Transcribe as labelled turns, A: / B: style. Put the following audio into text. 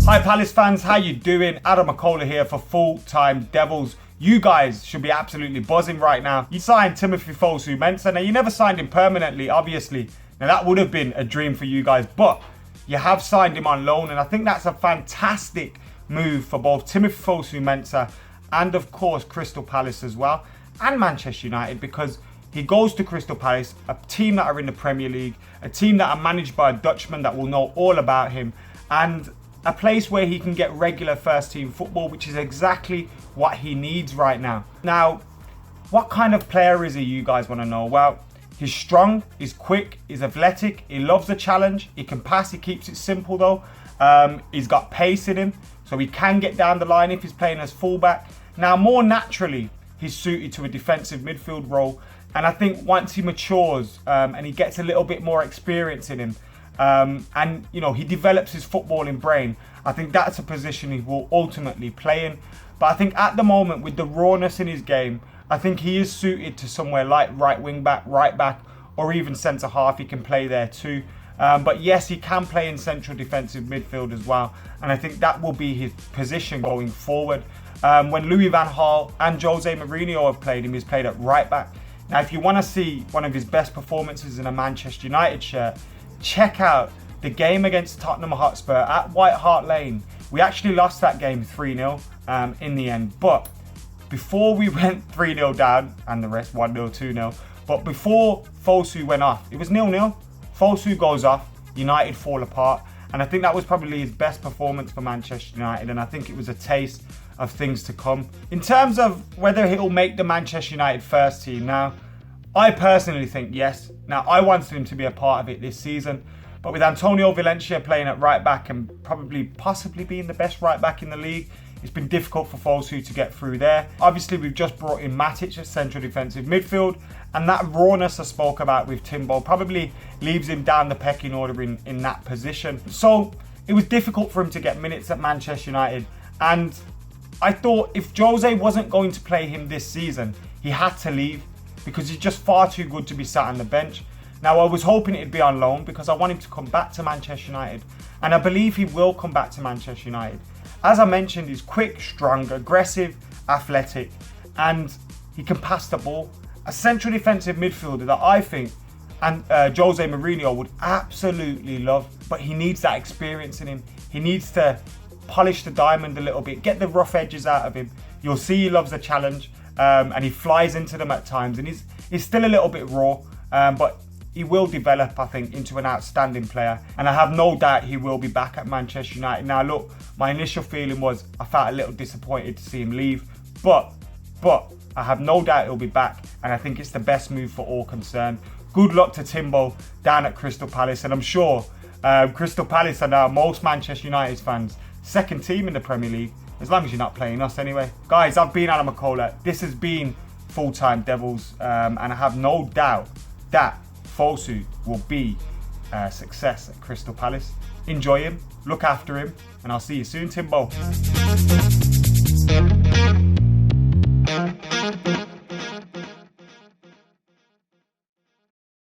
A: Hi Palace fans, how you doing? Adam McKola here for Full Time Devils. You guys should be absolutely buzzing right now. You signed Timothy Fosu-Mensah. Now, you never signed him permanently, obviously. Now, that would have been a dream for you guys, but you have signed him on loan, and I think that's a fantastic move for both Timothy Fosu-Mensah and, of course, Crystal Palace as well, and Manchester United, because he goes to Crystal Palace, a team that are in the Premier League, a team that are managed by a Dutchman that will know all about him, and a place where he can get regular first team football, which is exactly what he needs right now. Now, what kind of player is he, you guys want to know? Well, he's strong, he's quick, he's athletic, he loves the challenge, he can pass, he keeps it simple though. He's got pace in him, so he can get down the line if he's playing as fullback. Now, more naturally, he's suited to a defensive midfield role, and I think once he matures and he gets a little bit more experience in him, and you know, he develops his footballing brain, I think that's a position he will ultimately play in. But I think at the moment, with the rawness in his game, I think he is suited to somewhere like right wing back, right back, or even centre half. He can play there too. But yes, he can play in central defensive midfield as well, and I think that will be his position going forward. When Louis van Gaal and Jose Mourinho have played him, he's played at right back. Now, if you want to see one of his best performances in a Manchester United shirt, check out the game against Tottenham Hotspur at White Hart Lane. We actually lost that game 3-0 in the end, but before we went 3-0 down, and the rest 1-0, 2-0, but before Fosu went off, it was 0-0. Fosu goes off, United fall apart, and I think that was probably his best performance for Manchester United, and I think it was a taste of things to come. In terms of whether he'll make the Manchester United first team, now, I personally think yes. Now, I wanted him to be a part of it this season, but with Antonio Valencia playing at right back and possibly being the best right back in the league, it's been difficult for Fosu to get through there. Obviously, we've just brought in Matic at central defensive midfield, and that rawness I spoke about with Timbo probably leaves him down the pecking order in that position. So it was difficult for him to get minutes at Manchester United, and I thought if Jose wasn't going to play him this season, he had to leave, because he's just far too good to be sat on the bench. Now, I was hoping it'd be on loan because I want him to come back to Manchester United, and I believe he will come back to Manchester United. As I mentioned, he's quick, strong, aggressive, athletic, and he can pass the ball. A central defensive midfielder that I think and Jose Mourinho would absolutely love, but he needs that experience in him. He needs to polish the diamond a little bit, get the rough edges out of him. You'll see he loves the challenge. And he flies into them at times, and he's still a little bit raw, but he will develop, I think, into an outstanding player, and I have no doubt he will be back at Manchester United. Now look, my initial feeling was I felt a little disappointed to see him leave, but I have no doubt he'll be back, and I think it's the best move for all concerned. Good luck to Timbo down at Crystal Palace, and I'm sure Crystal Palace are now most Manchester United fans' second team in the Premier League, as long as you're not playing us anyway. Guys, I've been Adam McKola. This has been Full Time Devils, and I have no doubt that Fosu will be a success at Crystal Palace. Enjoy him, look after him, and I'll see you soon, Timbo.